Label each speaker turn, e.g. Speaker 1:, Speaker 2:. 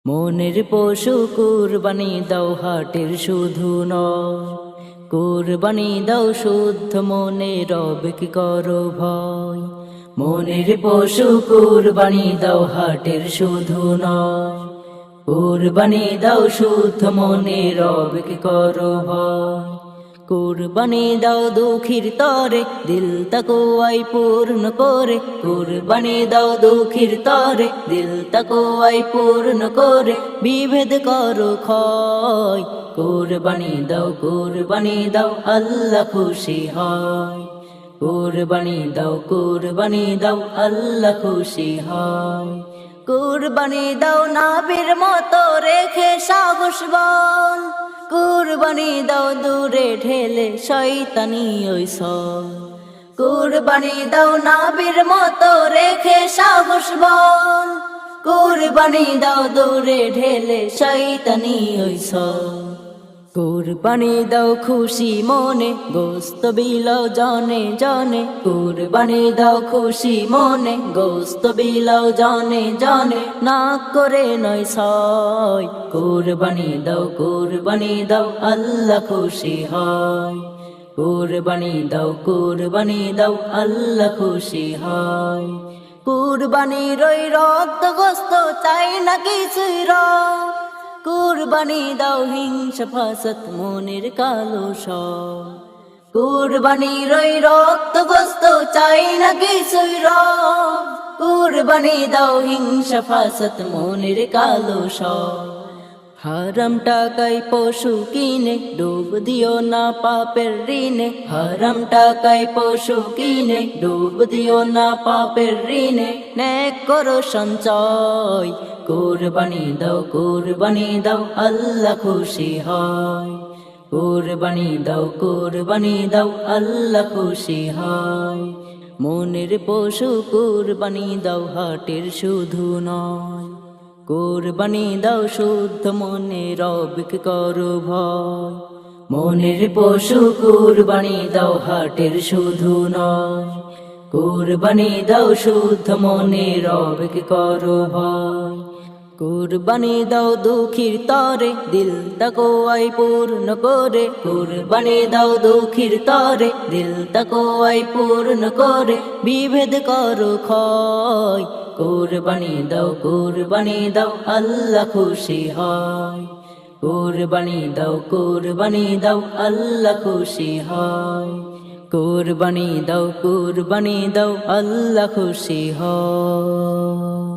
Speaker 1: মনের পশু কুরবানি দাও হাটের শুধু নয়, কুরবানি দাও শুদ্ধ মনে রবকে করো ভয়। মনের পশু কুরবানি দাও হাটের শুধু নয়, কুরবানি দাও শুদ্ধ মনে রবকে করো ভয়। কুরবানি দাও দুঃখীর তরে দিল তাকওয়াই পূর্ণ করে, কুরবানি দাও দুঃখীর তরে দিল তাকওয়াই পূর্ণ করে, বিভেদ করো ক্ষয়। কুরবানি দাও আল্লাহ খুশি হয়। কুরবানি দাও আল্লাহ খুশি হয়। কুরবানি দাও নাবির মতো রেখে সাহস বল, কুরবানি দাও দূরে ঢেলে শয়তানি ওই সল। কুরবানি দাও নাবির মতো রেখে সাহস বল, কুরবানি দাও দূরে ঢেলে শয়তানি ওই সল। কুরবানি দাও খুশি মনে গোস্ত বিলাও জনে জনে, কুরবানি দাও খুশি মনে গোস্ত বিলাও জনে জনে, না করে নয় সয়। কুরবানি দাও আল্লাহ খুশি হয়। কুরবানি দাও আল্লাহ খুশি হয়। কুরবানির ওই রক্ত গোস্ত চাই না কিছুই রব, কুরবানি দাও হিংসা ফাসাদ মনের কালো সব। কুরবানির ওই রক্ত গোস্ত চাই না কিছুই রব, কুরবানি দাও হিংসা ফাসাদ মনের কালো সব। হারাম টাকায় পশু কিনে ডুব দিও না পাপের ঋণে, হারাম টাকায় পশু কিনে ডুব দিও না পাপের ঋণে, নেক করো সঞ্চয়। কুরবানি দাও আল্লাহ খুশি হয়। কুরবানি দাও আল্লাহ খুশি হয়। মনের পশু কুরবানি দাও হাটের শুধু নয়, কুরবানি দাও শুদ্ধ মনে রবকে করো ভয়। মনের পশু কুরবানি দাও হাটের শুধু নয়, কুরবানি দাও শুদ্ধ মনে রবকে করো ভয়। কুরবানি দাও দুঃখীর তরে দিল তাকওয়াই পূর্ণ করে, কুরবানি দাও দুঃখীর তরে দিল তাকওয়াই পূর্ণ করে, বিভেদ করো ক্ষয়। কুরবানি দাও আল্লাহ খুশি হয়। কুরবানি দাও আল্লাহ খুশি হয়। কুরবানি দাও আল্লাহ খুশি হয়।